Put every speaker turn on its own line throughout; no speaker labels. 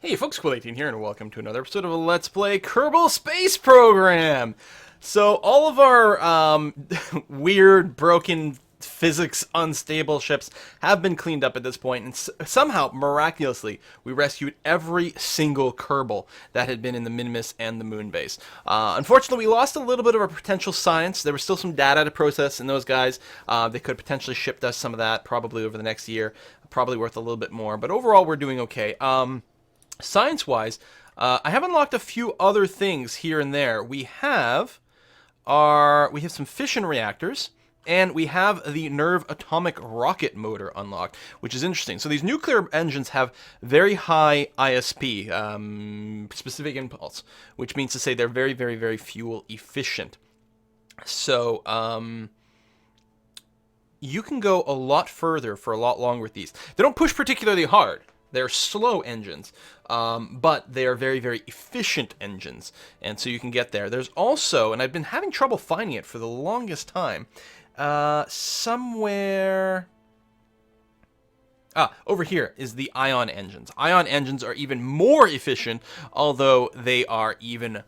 Hey folks, Quill18 here, and welcome to another episode of Let's Play Kerbal Space Program! So, all of our weird, broken, physics unstable ships have been cleaned up at this point, and somehow, miraculously, we rescued every single Kerbal that had been in the Minimus and the Moon base. Unfortunately, we lost a little bit of our potential science. There was still some data to process in those guys. They could have potentially shipped us some of that, probably over the next year. Probably worth a little bit more, but overall, we're doing okay. Science-wise, I have unlocked a few other things here and there. We have some fission reactors, and we have the Nerve atomic rocket motor unlocked, which is interesting. So these nuclear engines have very high ISP, specific impulse, which means to say they're very, very, very fuel efficient. So you can go a lot further for a lot longer with these. They don't push particularly hard. They're slow engines, but they are very, very efficient engines, and so you can get there. There's also, and I've been having trouble finding it for the longest time, somewhere... over here is the ion engines. Ion engines are even more efficient, although they are even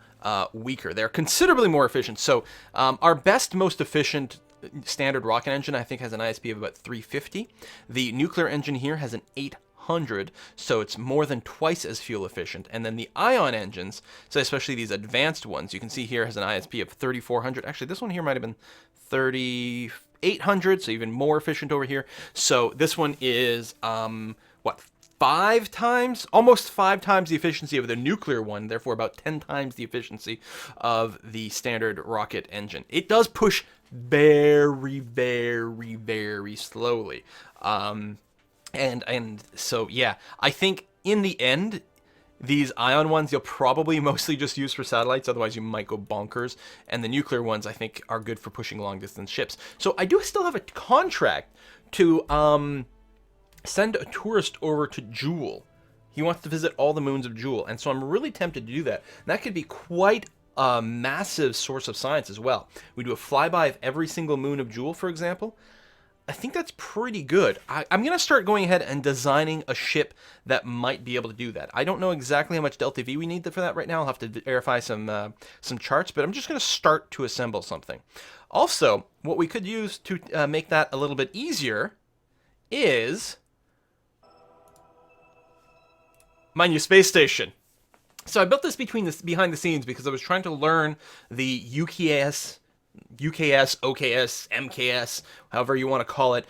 weaker. They're considerably more efficient. So our best, most efficient standard rocket engine, I think, has an ISP of about 350. The nuclear engine here has an 800, so it's more than twice as fuel efficient. And then the ion engines, so especially these advanced ones, you can see here has an ISP of 3400. Actually, this one here might have been 3800, so even more efficient over here. So this one is what, almost five times the efficiency of the nuclear one, therefore about 10 times the efficiency of the standard rocket engine. It does push very, very, very slowly. And so, yeah, I think in the end, these ion ones you'll probably mostly just use for satellites, otherwise you might go bonkers. And the nuclear ones, I think, are good for pushing long-distance ships. So I do still have a contract to send a tourist over to Jool. He wants to visit all the moons of Jool, and so I'm really tempted to do that. And that could be quite a massive source of science as well. We do a flyby of every single moon of Jool, for example. I think that's pretty good. I'm going to start going ahead and designing a ship that might be able to do that. I don't know exactly how much Delta V we need for that right now. I'll have to verify some charts, but I'm just going to start to assemble something. Also, what we could use to make that a little bit easier is my new space station. So I built this behind the scenes because I was trying to learn the UKS, OKS, MKS, however you want to call it,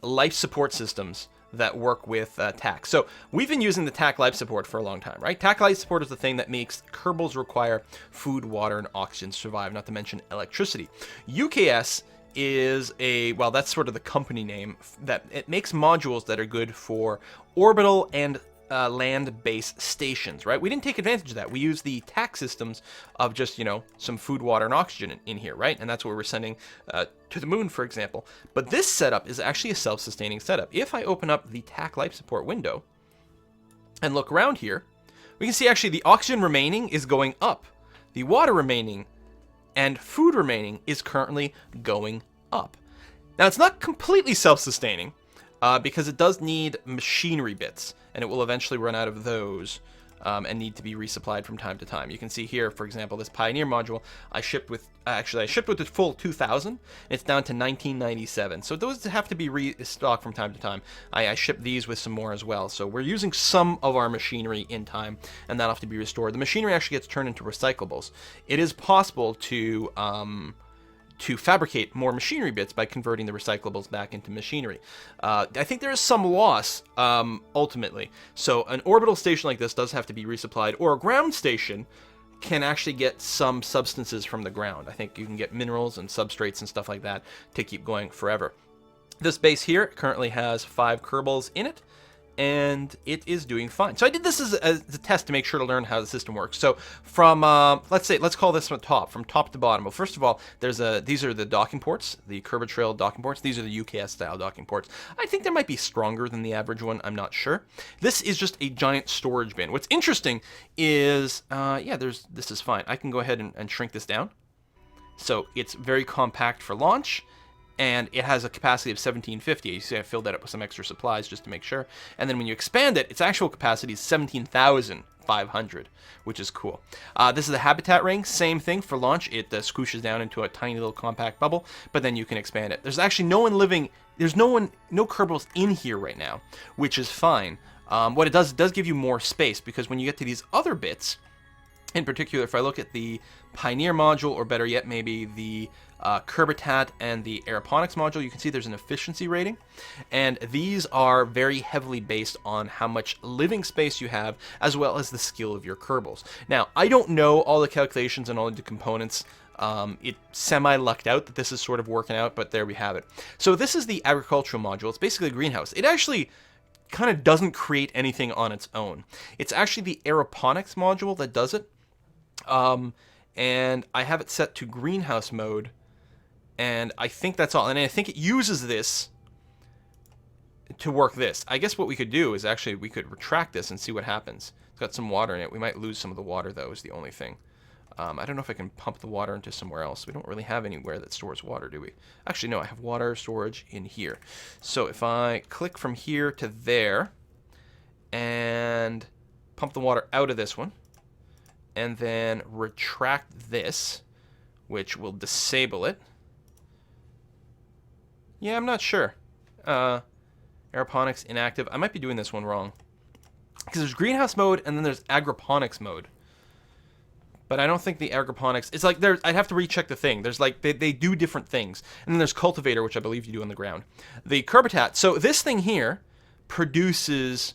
life support systems that work with TAC. So we've been using the TAC life support for a long time, right? TAC life support is the thing that makes Kerbals require food, water, and oxygen to survive, not to mention electricity. UKS is well, that's sort of the company name, that it makes modules that are good for orbital and land-based stations, right? We didn't take advantage of that. We used the TAC systems of just, some food, water, and oxygen in here, right? And that's what we're sending to the moon, for example. But this setup is actually a self-sustaining setup. If I open up the TAC life support window and look around here, we can see actually the oxygen remaining is going up. The water remaining and food remaining is currently going up. Now, it's not completely self-sustaining, because it does need machinery bits, and it will eventually run out of those and need to be resupplied from time to time. You can see here, for example, this Pioneer module I shipped with the full 2,000. It's down to 1997, so those have to be restocked from time to time. I shipped these with some more as well, so we're using some of our machinery in time, and that'll have to be restored. The machinery actually gets turned into recyclables. It is possible to fabricate more machinery bits by converting the recyclables back into machinery. I think there is some loss, ultimately. So an orbital station like this does have to be resupplied, or a ground station can actually get some substances from the ground. I think you can get minerals and substrates and stuff like that to keep going forever. This base here currently has 5 Kerbals in it, and it is doing fine. So I did this as a test to make sure to learn how the system works. So from, let's call this from top to bottom. Well, first of all, these are the docking ports, the Kerbal Trail docking ports. These are the UKS style docking ports. I think they might be stronger than the average one. I'm not sure. This is just a giant storage bin. What's interesting is, this is fine. I can go ahead and shrink this down. So it's very compact for launch. and it has a capacity of 1750. You see I filled that up with some extra supplies just to make sure. And then when you expand it, its actual capacity is 17,500, which is cool. This is the habitat ring, same thing for launch. It squishes down into a tiny little compact bubble, but then you can expand it. There's actually no one living, there's no Kerbals in here right now, which is fine. What it does give you more space, because when you get to these other bits, in particular, if I look at the Pioneer module, or better yet, maybe the Kerbal and the aeroponics module, you can see there's an efficiency rating, and these are very heavily based on how much living space you have, as well as the skill of your Kerbals. Now, I don't know all the calculations and all the components. It semi-lucked out that this is sort of working out, but there we have it. So this is the agricultural module. It's basically a greenhouse. It actually kind of doesn't create anything on its own. It's actually the aeroponics module that does it. And I have it set to greenhouse mode, and I think that's all. And I think it uses this to work this. I guess what we could do is actually we could retract this and see what happens. It's got some water in it. We might lose some of the water, though, is the only thing. I don't know if I can pump the water into somewhere else. We don't really have anywhere that stores water, do we? Actually, no, I have water storage in here. So if I click from here to there and pump the water out of this one, and then retract this, which will disable it. Yeah, I'm not sure. Aeroponics inactive. I might be doing this one wrong, because there's greenhouse mode and then there's agroponics mode. But I don't think the agroponics, it's like I'd have to recheck the thing. There's like, they do different things. And then there's cultivator, which I believe you do on the ground. The Kerbal, so this thing here produces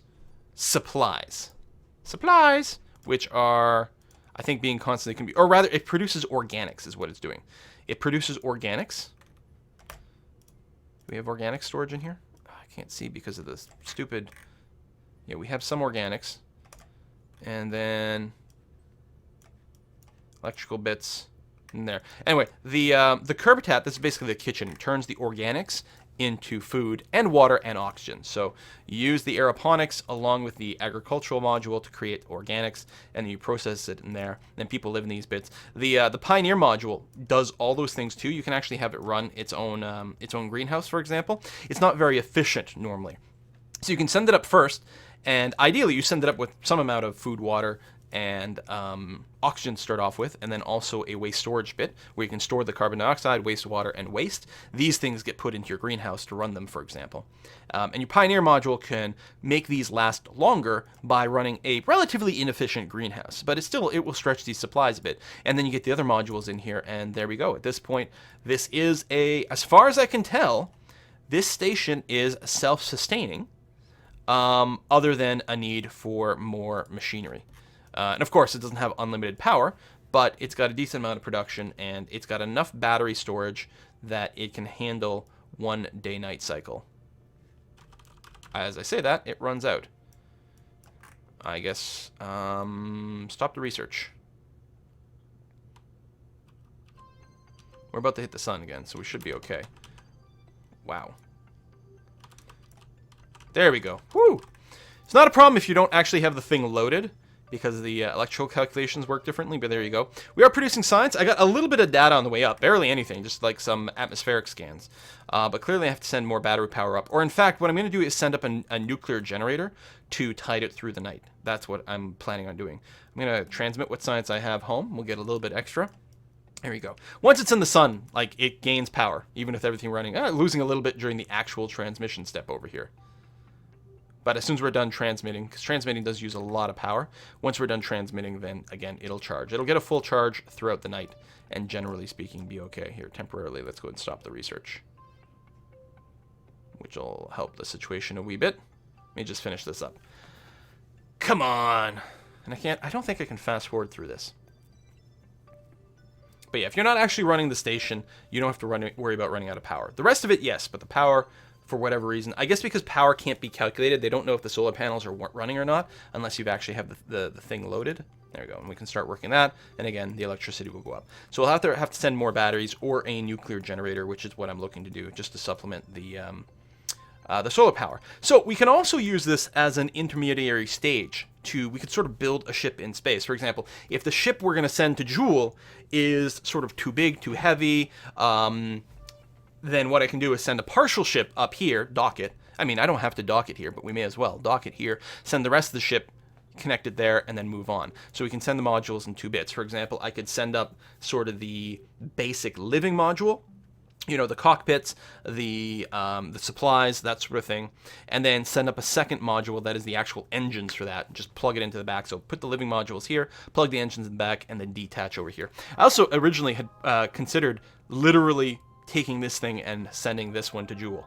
supplies. Supplies, which are, I think, being constantly, or rather, it produces organics is what it's doing. It produces organics. Do we have organic storage in here? I can't see because of this stupid, yeah, we have some organics. And then electrical bits in there. Anyway, the Kerbal, this is basically the kitchen. It turns the organics into food and water and oxygen. So you use the aeroponics along with the agricultural module to create organics, and then you process it in there. Then people live in these bits. The Pioneer module does all those things too. You can actually have it run its own greenhouse, for example. It's not very efficient normally, so you can send it up first, and ideally you send it up with some amount of food, water, and oxygen to start off with, and then also a waste storage bit where you can store the carbon dioxide, wastewater, and waste. These things get put into your greenhouse to run them, for example. And your Pioneer module can make these last longer by running a relatively inefficient greenhouse, but it will stretch these supplies a bit. And then you get the other modules in here, and there we go. At this point, this is as far as I can tell, this station is self-sustaining, other than a need for more machinery. And of course, it doesn't have unlimited power, but it's got a decent amount of production, and it's got enough battery storage that it can handle one day-night cycle. As I say that, it runs out. I guess, stop the research. We're about to hit the sun again, so we should be okay. Wow. There we go. Woo! It's not a problem if you don't actually have the thing loaded, because the electrical calculations work differently, but there you go. We are producing science. I got a little bit of data on the way up, barely anything, just like some atmospheric scans. But clearly I have to send more battery power up. Or in fact, what I'm going to do is send up a nuclear generator to tide it through the night. That's what I'm planning on doing. I'm going to transmit what science I have home. We'll get a little bit extra. There you go. Once it's in the sun, like, it gains power, even with everything running. Losing a little bit during the actual transmission step over here. But as soon as we're done transmitting, because transmitting does use a lot of power, once we're done transmitting, then, again, it'll charge. It'll get a full charge throughout the night, and generally speaking, be okay. Here, temporarily, let's go ahead and stop the research, which will help the situation a wee bit. Let me just finish this up. Come on! And I don't think I can fast forward through this. But yeah, if you're not actually running the station, you don't have to worry about running out of power. The rest of it, yes, but the power, for whatever reason, I guess because power can't be calculated, they don't know if the solar panels are running or not unless you actually have the thing loaded. There we go, and we can start working that, and again, the electricity will go up. So we'll have to send more batteries or a nuclear generator, which is what I'm looking to do, just to supplement the solar power. So we can also use this as an intermediary stage. We could sort of build a ship in space. For example, if the ship we're going to send to Jool is sort of too big, too heavy, then what I can do is send a partial ship up here, dock it. I mean, I don't have to dock it here, but we may as well dock it here, send the rest of the ship, connect it there, and then move on. So we can send the modules in 2 bits. For example, I could send up sort of the basic living module, you know, the cockpits, the supplies, that sort of thing, and then send up a second module that is the actual engines for that. Just plug it into the back. So put the living modules here, plug the engines in the back, and then detach over here. I also originally had considered literally taking this thing and sending this one to Jool,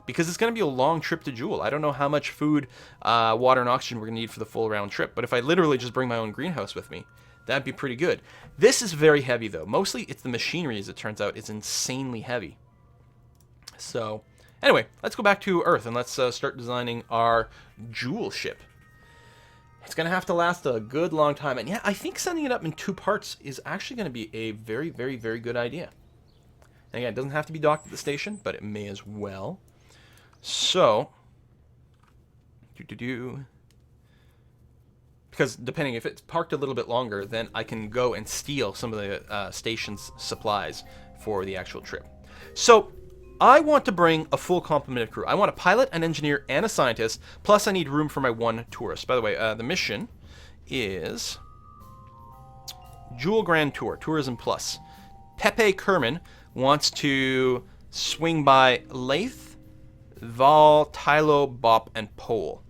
because it's going to be a long trip to Jool. I don't know how much food, water, and oxygen we're going to need for the full round trip, but if I literally just bring my own greenhouse with me, that'd be pretty good. This is very heavy, though. Mostly it's the machinery, as it turns out. It's insanely heavy. So, anyway, let's go back to Earth, and let's start designing our Jool ship. It's going to have to last a good long time. And yeah, I think sending it up in 2 parts is actually going to be a very, very, very good idea. And again, it doesn't have to be docked at the station, but it may as well. So, because depending, if it's parked a little bit longer, then I can go and steal some of the station's supplies for the actual trip. So, I want to bring a full complement of crew. I want a pilot, an engineer, and a scientist, plus I need room for my 1 tourist. By the way, the mission is Jool Grand Tour, Tourism Plus. Pepe Kerman wants to swing by Lath, Val, Tylo, Bop, and Pole.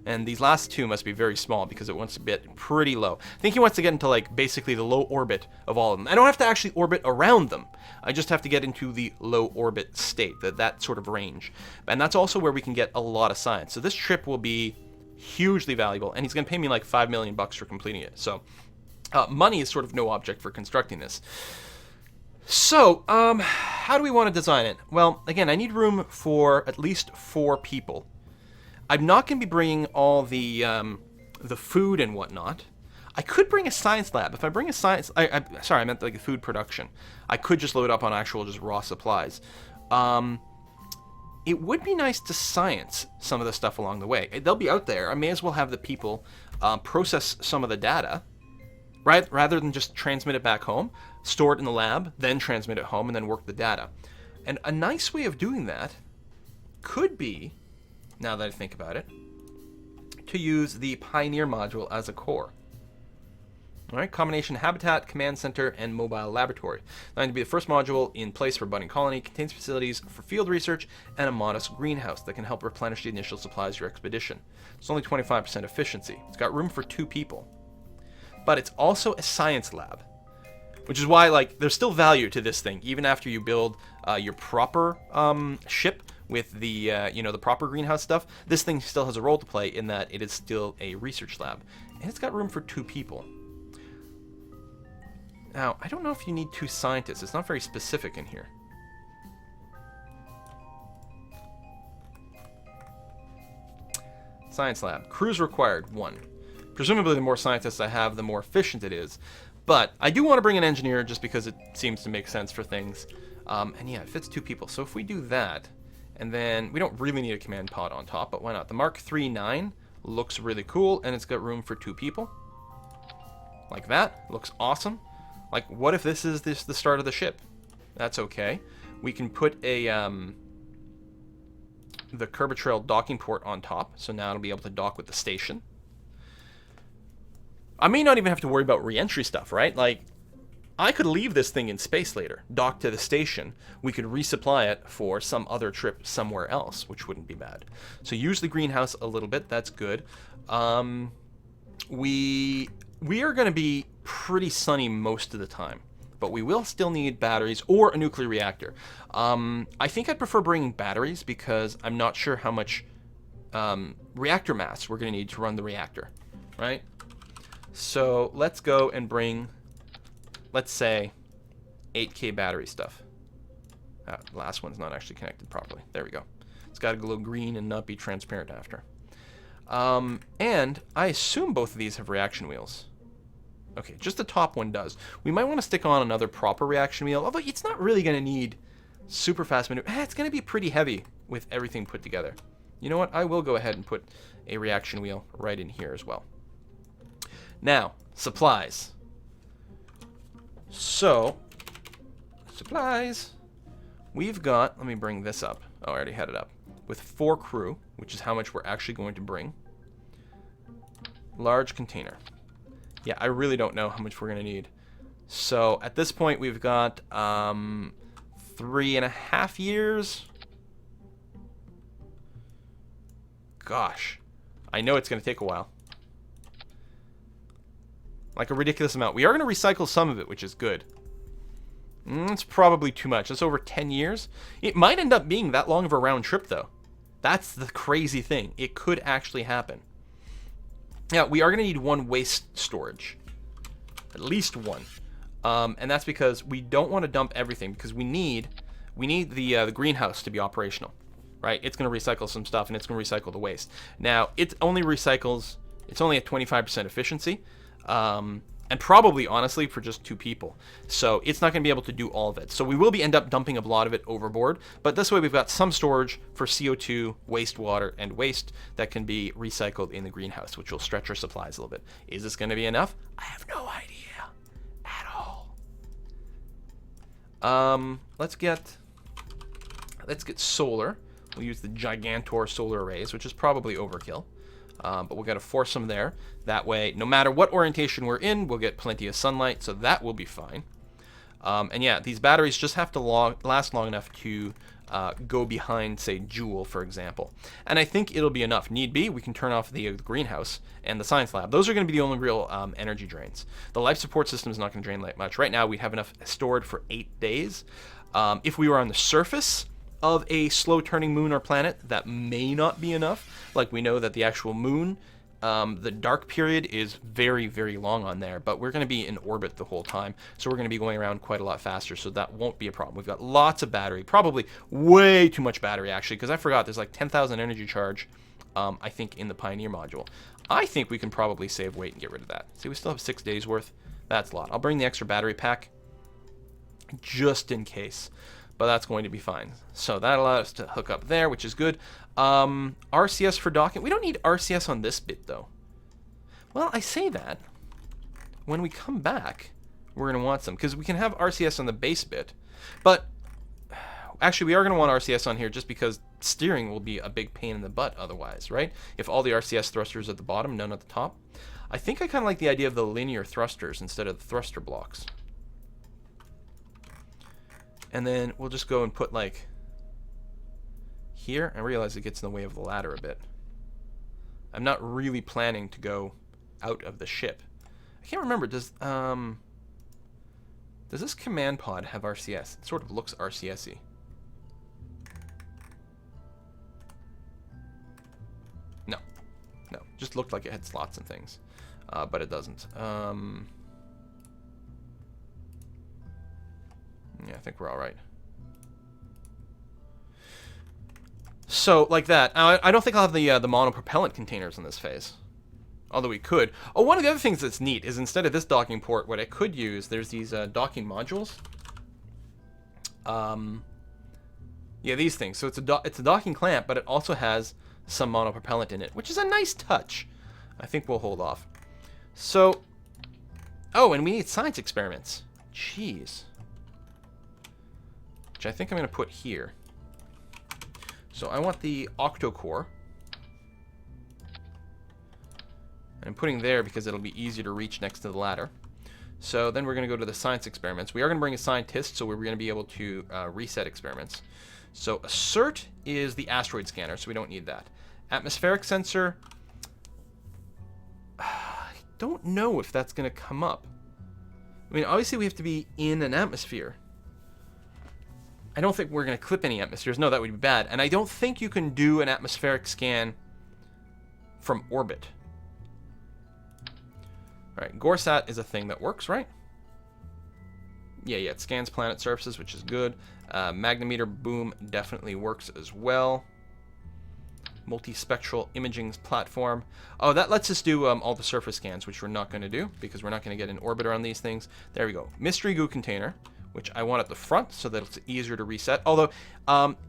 And these last 2 must be very small because it wants to get pretty low. I think he wants to get into, like, basically the low orbit of all of them. I don't have to actually orbit around them. I just have to get into the low orbit state, that sort of range. And that's also where we can get a lot of science. So this trip will be hugely valuable, and he's going to pay me like $5 million for completing it. So money is sort of no object for constructing this. So, how do we want to design it? Well, again, I need room for at least 4 people. I'm not going to be bringing all the food and whatnot. I could bring a science lab. If I bring a science... sorry, I meant like food production. I could just load up on actual just raw supplies. It would be nice to science some of the stuff along the way. They'll be out there. I may as well have the people process some of the data, right? Rather than just transmit it back home, store it in the lab, then transmit it home, and then work the data. And a nice way of doing that could be, now that I think about it, to use the Pioneer module as a core. All right, combination habitat, command center, and mobile laboratory. Designed to be the first module in place for budding colony, contains facilities for field research and a modest greenhouse that can help replenish the initial supplies of your expedition. It's only 25% efficiency. It's got room for 2 people. But it's also a science lab, which is why, like, there's still value to this thing, even after you build your proper ship with the, the proper greenhouse stuff. This thing still has a role to play in that it is still a research lab. And it's got room for 2 people. Now, I don't know if you need 2 scientists. It's not very specific in here. Science lab. Crews required, 1. Presumably the more scientists I have, the more efficient it is. But I do want to bring an engineer just because it seems to make sense for things. And yeah, it fits 2 people. So if we do that, and then we don't really need a command pod on top, but why not? The Mark III-9 looks really cool, and it's got room for 2 people. Like that. Looks awesome. Like, what if this is the start of the ship? That's okay. We can put a the Kerbal docking port on top, so now it'll be able to dock with the station. I may not even have to worry about re-entry stuff, right? Like, I could leave this thing in space later, dock to the station. We could resupply it for some other trip somewhere else, which wouldn't be bad. So use the greenhouse a little bit. That's good. We are going to be pretty sunny most of the time, but we will still need batteries or a nuclear reactor. I think I'd prefer bringing batteries because I'm not sure how much reactor mass we're going to need to run the reactor, right? So let's go and bring, let's say, 8K battery stuff. Last one's not actually connected properly. There we go. It's got to glow green and not be transparent after. And I assume both of these have reaction wheels. Okay, just the top one does. We might want to stick on another proper reaction wheel, although it's not really going to need super fast maneuver. It's going to be pretty heavy with everything put together. You know what? I will go ahead and put a reaction wheel right in here as well. Now, supplies. So, supplies. We've got, let me bring this up. Oh, I already had it up. With 4 crew, which is how much we're actually going to bring. Large container. Yeah, I really don't know how much we're going to need. So at this point, we've got 3.5 years. Gosh, I know it's going to take a while. Like a ridiculous amount. We are going to recycle some of it, which is good. It's probably too much. That's over 10 years. It might end up being that long of a round trip, though. That's the crazy thing. It could actually happen. Now, we are going to need 1 waste storage. At least 1. And that's because we don't want to dump everything, because we need the greenhouse to be operational. Right? It's going to recycle some stuff, and it's going to recycle the waste. Now, it only recycles... It's only at 25% efficiency. And probably, honestly, for just 2 people. So it's not going to be able to do all of it. So we will end up dumping a lot of it overboard. But this way we've got some storage for CO2, wastewater, and waste that can be recycled in the greenhouse, which will stretch our supplies a little bit. Is this going to be enough? I have no idea at all. Let's get solar. We'll use the Gigantor solar arrays, which is probably overkill. But we're going to force them there. That way, no matter what orientation we're in, we'll get plenty of sunlight, so that will be fine. And yeah, these batteries just have to last long enough to go behind, say, Jool, for example. And I think it'll be enough. Need be, we can turn off the greenhouse and the science lab. Those are going to be the only real energy drains. The life support system is not going to drain that much. Right now, we have enough stored for 8 days. If we were on the surface of a slow-turning moon or planet, that may not be enough. Like, we know that the actual moon, the dark period is very, very long on there, but we're going to be in orbit the whole time, so we're going to be going around quite a lot faster, so that won't be a problem. We've got lots of battery, probably way too much battery, actually, because I forgot there's like 10,000 energy charge, I think, in the Pioneer module. I think we can probably save weight and get rid of that. See, we still have 6 days worth. That's a lot. I'll bring the extra battery pack just in case. But that's going to be fine. So that allows us to hook up there, which is good. RCS for docking. We don't need RCS on this bit, though. Well, I say that. When we come back, we're going to want some. Because we can have RCS on the base bit. But, actually, we are going to want RCS on here just because steering will be a big pain in the butt otherwise, right? If all the RCS thrusters at the bottom, none at the top. I think I kind of like the idea of the linear thrusters instead of the thruster blocks. And then we'll just go and put, like, here. I realize it gets in the way of the ladder a bit. I'm not really planning to go out of the ship. I can't remember, does this command pod have RCS? It sort of looks RCS-y. No. No. Just looked like it had slots and things. But it doesn't. Yeah, I think we're all right. So, like that. I don't think I'll have the monopropellant containers in this phase. Although we could. Oh, one of the other things that's neat is instead of this docking port, what I could use, there's these docking modules. Yeah, these things. So it's a docking clamp, but it also has some monopropellant in it, which is a nice touch. I think we'll hold off. So, oh, and we need science experiments. Jeez. Which I think I'm going to put here. So I want the octo-core. And I'm putting there because it'll be easier to reach next to the ladder. So then we're going to go to the science experiments. We are going to bring a scientist, so we're going to be able to reset experiments. So assert is the asteroid scanner, so we don't need that. Atmospheric sensor. I don't know if that's going to come up. I mean, obviously we have to be in an atmosphere. I don't think we're going to clip any atmospheres. No, that would be bad. And I don't think you can do an atmospheric scan from orbit. All right, Gorsat is a thing that works, right? Yeah, it scans planet surfaces, which is good. Magnometer boom definitely works as well. Multispectral imaging platform. Oh, that lets us do all the surface scans, which we're not going to do because we're not going to get in orbit around these things. There we go. Mystery goo container, which I want at the front so that it's easier to reset. Although,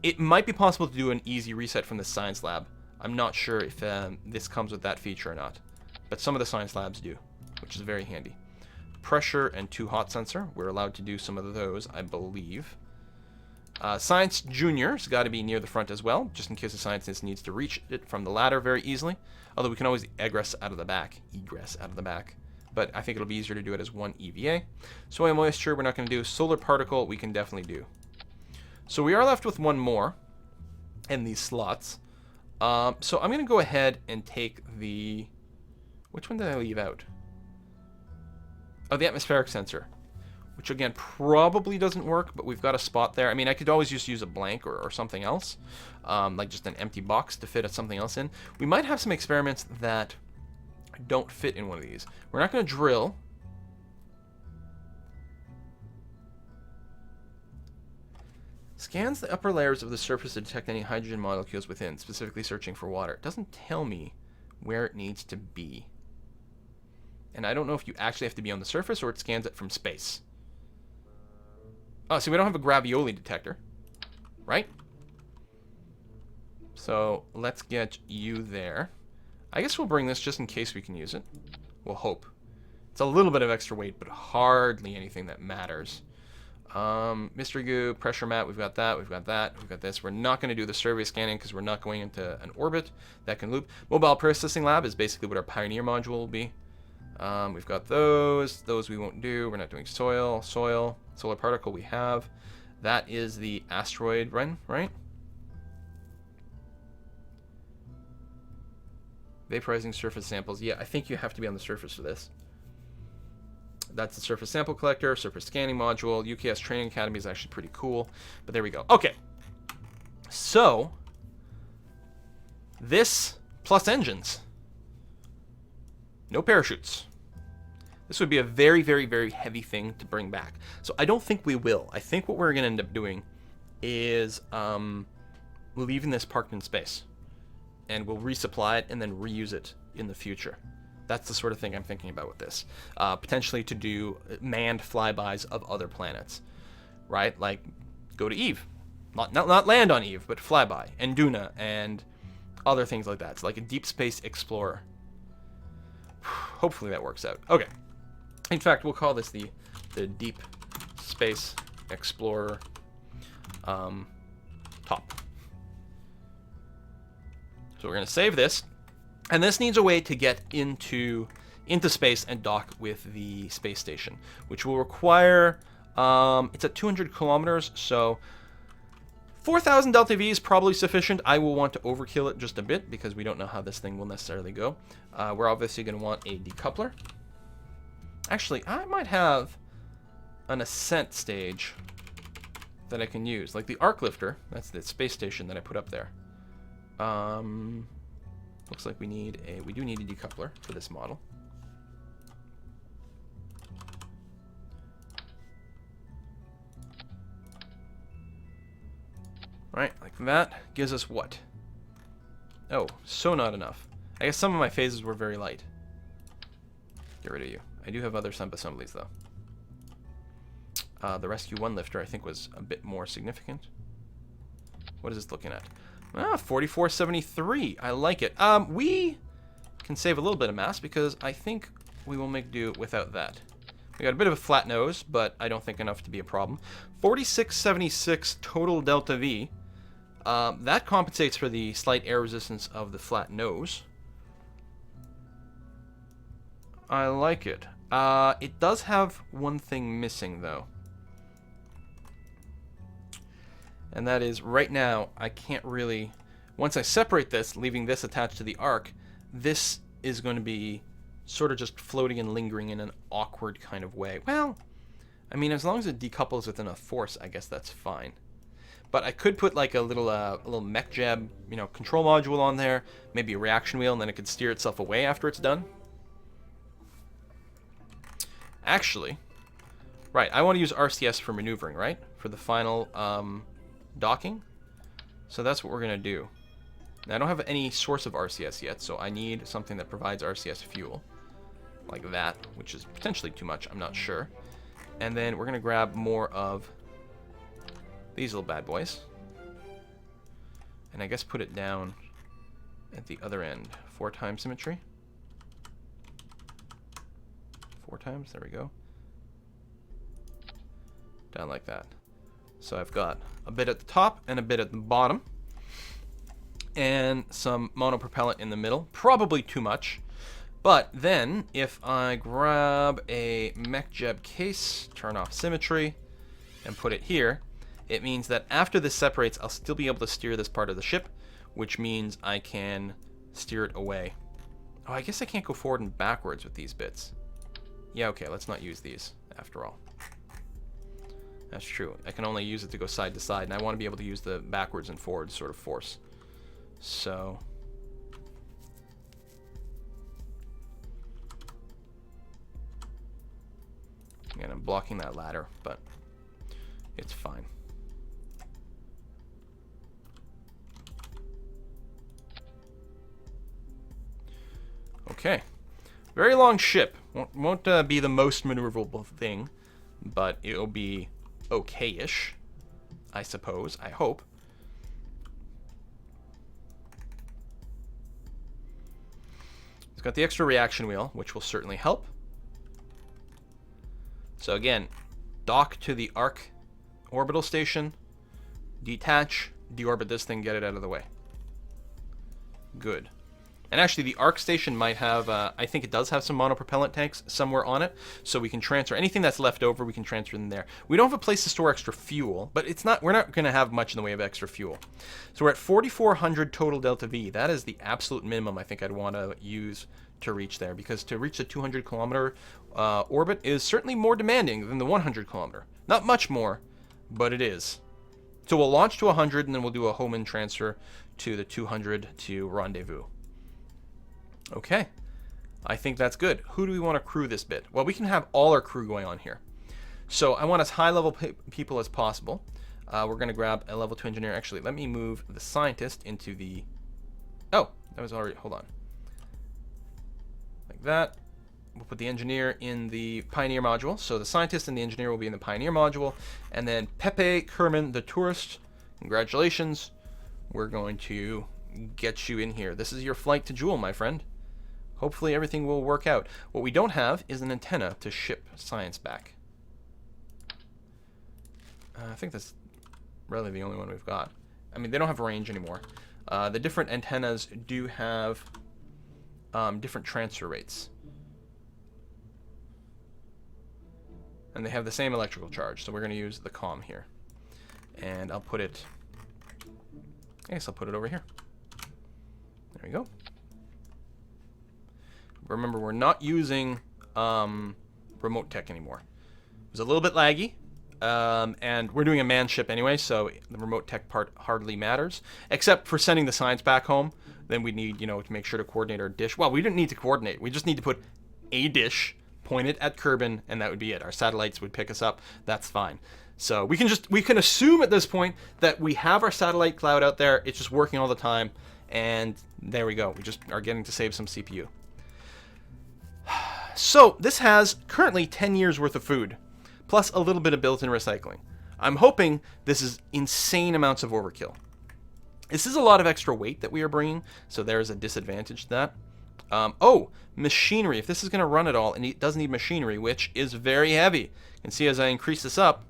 it might be possible to do an easy reset from the science lab. I'm not sure if this comes with that feature or not. But some of the science labs do, which is very handy. Pressure and 2 hot sensor. We're allowed to do some of those, I believe. Science Junior's got to be near the front as well, just in case the scientist needs to reach it from the ladder very easily. Although we can always egress out of the back. But I think it'll be easier to do it as one EVA. Soil moisture, we're not going to do. Solar particle, we can definitely do. So we are left with one more in these slots. So I'm going to go ahead and take the... Which one did I leave out? Oh, the atmospheric sensor. Which, again, probably doesn't work, but we've got a spot there. I mean, I could always just use a blank or something else. Like just an empty box to fit something else in. We might have some experiments that don't fit in one of these. We're not going to drill. Scans the upper layers of the surface to detect any hydrogen molecules within, specifically searching for water. It doesn't tell me where it needs to be. And I don't know if you actually have to be on the surface or it scans it from space. Oh, see, we don't have a gravioli detector, right? So let's get you there. I guess we'll bring this just in case we can use it. We'll hope. It's a little bit of extra weight, but hardly anything that matters. Mystery goo, pressure mat, we've got that, we've got that, we've got this. We're not going to do the survey scanning because we're not going into an orbit that can loop. Mobile processing lab is basically what our Pioneer module will be. We've got those. Those we won't do. We're not doing soil. Solar particle we have. That is the asteroid run, right? Vaporizing surface samples. Yeah, I think you have to be on the surface for this. That's the surface sample collector, surface scanning module. UKS Training Academy is actually pretty cool. But there we go. Okay. So, this plus engines. No parachutes. This would be a very, very, very heavy thing to bring back. So I don't think we will. I think what we're going to end up doing is leaving this parked in space. And we'll resupply it and then reuse it in the future. That's the sort of thing I'm thinking about with this. Potentially to do manned flybys of other planets. Right? Like, go to Eve. Not land on Eve, but flyby. And Duna and other things like that. It's like a deep space explorer. Hopefully that works out. Okay. In fact, we'll call this the Deep Space Explorer top. So we're going to save this. And this needs a way to get into space and dock with the space station, which will require, it's at 200 kilometers, so 4,000 delta V is probably sufficient. I will want to overkill it just a bit because we don't know how this thing will necessarily go. We're obviously going to want a decoupler. Actually, I might have an ascent stage that I can use, like the arc lifter. That's the space station that I put up there. Looks like we do need a decoupler for this model. Right, like that gives us what? Oh, so not enough. I guess some of my phases were very light. Get rid of you. I do have other sub-assemblies, though. The Rescue 1 lifter, I think, was a bit more significant. What is this looking at? 4473. I like it. We can save a little bit of mass because I think we will make do without that. We got a bit of a flat nose, but I don't think enough to be a problem. 4676 total delta V. That compensates for the slight air resistance of the flat nose. I like it. It does have one thing missing, though. And that is, right now, I can't really... Once I separate this, leaving this attached to the arc, this is going to be sort of just floating and lingering in an awkward kind of way. Well, I mean, as long as it decouples with enough force, I guess that's fine. But I could put like a little mech jab, control module on there, maybe a reaction wheel, and then it could steer itself away after it's done. Actually, right, I want to use RCS for maneuvering, right? For the final docking. So that's what we're going to do. Now, I don't have any source of RCS yet, so I need something that provides RCS fuel. Like that, which is potentially too much, I'm not sure. And then we're going to grab more of these little bad boys. And I guess put it down at the other end. 4 times symmetry. 4 times, there we go. Down like that. So I've got a bit at the top and a bit at the bottom. And some monopropellant in the middle. Probably too much. But then, if I grab a MechJeb case, turn off symmetry, and put it here, it means that after this separates, I'll still be able to steer this part of the ship, which means I can steer it away. Oh, I guess I can't go forward and backwards with these bits. Yeah, okay, let's not use these, after all. That's true. I can only use it to go side to side, and I want to be able to use the backwards and forwards sort of force. So... and I'm blocking that ladder, but it's fine. Okay. Very long ship. Won't be the most maneuverable thing, but it'll be okay-ish, I suppose. I hope. It's got the extra reaction wheel, which will certainly help. So again, dock to the Arc orbital station, detach, deorbit this thing, get it out of the way. Good. And actually, the Arc station might have, I think it does have some monopropellant tanks somewhere on it, so we can transfer anything that's left over. We can transfer in there. We don't have a place to store extra fuel, but it's not. We're not going to have much in the way of extra fuel. So we're at 4,400 total delta V. That is the absolute minimum I think I'd want to use to reach there, because to reach the 200-kilometer orbit is certainly more demanding than the 100-kilometer. Not much more, but it is. So we'll launch to 100, and then we'll do a home-in transfer to the 200 to rendezvous. Okay, I think that's good. Who do we want to crew this bit? Well, we can have all our crew going on here. So I want as high-level people as possible. We're going to grab a level 2 engineer. Actually, let me move the scientist into the... Oh, that was already... Hold on. Like that. We'll put the engineer in the Pioneer module. So the scientist and the engineer will be in the Pioneer module. And then Pepe Kerman, the tourist. Congratulations. We're going to get you in here. This is your flight to Jool, my friend. Hopefully everything will work out. What we don't have is an antenna to ship science back. I think that's really the only one we've got. I mean, they don't have range anymore. The different antennas do have different transfer rates. And they have the same electrical charge, so we're going to use the comm here. And I'll put it... I guess I'll put it over here. There we go. Remember, we're not using remote tech anymore. It was a little bit laggy, and we're doing a manned ship anyway, so the remote tech part hardly matters, except for sending the science back home. Then we need, to make sure to coordinate our dish. Well, we didn't need to coordinate. We just need to put a dish, point it at Kerbal, and that would be it. Our satellites would pick us up. That's fine. So we can assume at this point that we have our satellite cloud out there. It's just working all the time, and there we go. We just are getting to save some CPU. So this has currently 10 years worth of food, plus a little bit of built-in recycling. I'm hoping this is insane amounts of overkill. This is a lot of extra weight that we are bringing, so there's a disadvantage to that. Oh, machinery. If this is going to run it all, and it does need machinery, which is very heavy. You can see as I increase this up,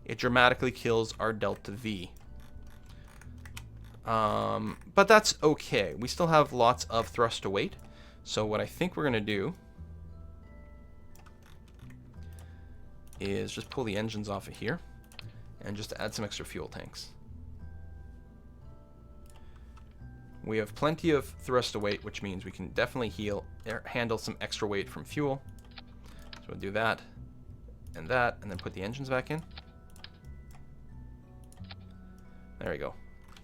it dramatically kills our delta V. But that's okay. We still have lots of thrust to weight. So what I think we're going to do is just pull the engines off of here and just add some extra fuel tanks. We have plenty of thrust to weight, which means we can definitely handle some extra weight from fuel. So we'll do that, and then put the engines back in. There we go.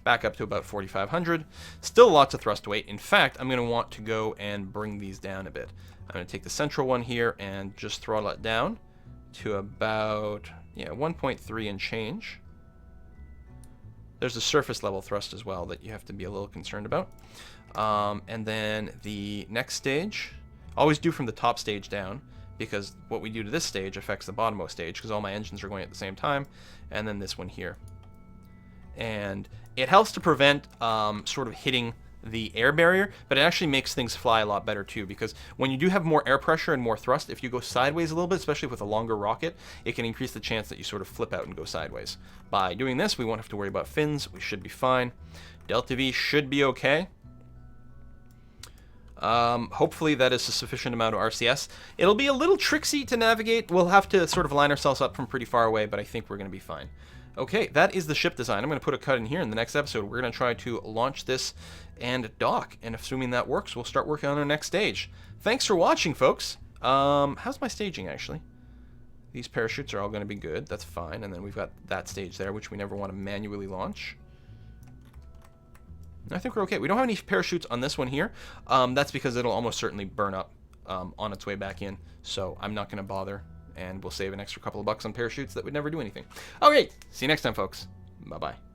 Back up to about 4,500. Still lots of thrust to weight. In fact, I'm going to want to go and bring these down a bit. I'm going to take the central one here and just throttle it down to about 1.3 and change. There's a surface level thrust as well that you have to be a little concerned about. And then the next stage, always do from the top stage down, because what we do to this stage affects the bottommost stage, because all my engines are going at the same time. And then this one here. And it helps to prevent sort of hitting the air barrier, but it actually makes things fly a lot better too, because when you do have more air pressure and more thrust, if you go sideways a little bit, especially with a longer rocket, it can increase the chance that you sort of flip out and go sideways. By doing this, we won't have to worry about fins. We should be fine. Delta V should be okay. Hopefully that is a sufficient amount of RCS. It'll be a little tricksy to navigate. We'll have to sort of line ourselves up from pretty far away, but I think we're going to be fine. Okay, that is the ship design. I'm going to put a cut in here. In the next episode, we're going to try to launch this and dock. And assuming that works, we'll start working on our next stage. Thanks for watching, folks. How's my staging, actually? These parachutes are all going to be good. That's fine. And then we've got that stage there, which we never want to manually launch. I think we're okay. We don't have any parachutes on this one here. That's because it'll almost certainly burn up on its way back in. So I'm not going to bother. And we'll save an extra couple of bucks on parachutes that would never do anything. Okay, see you next time, folks. Bye-bye.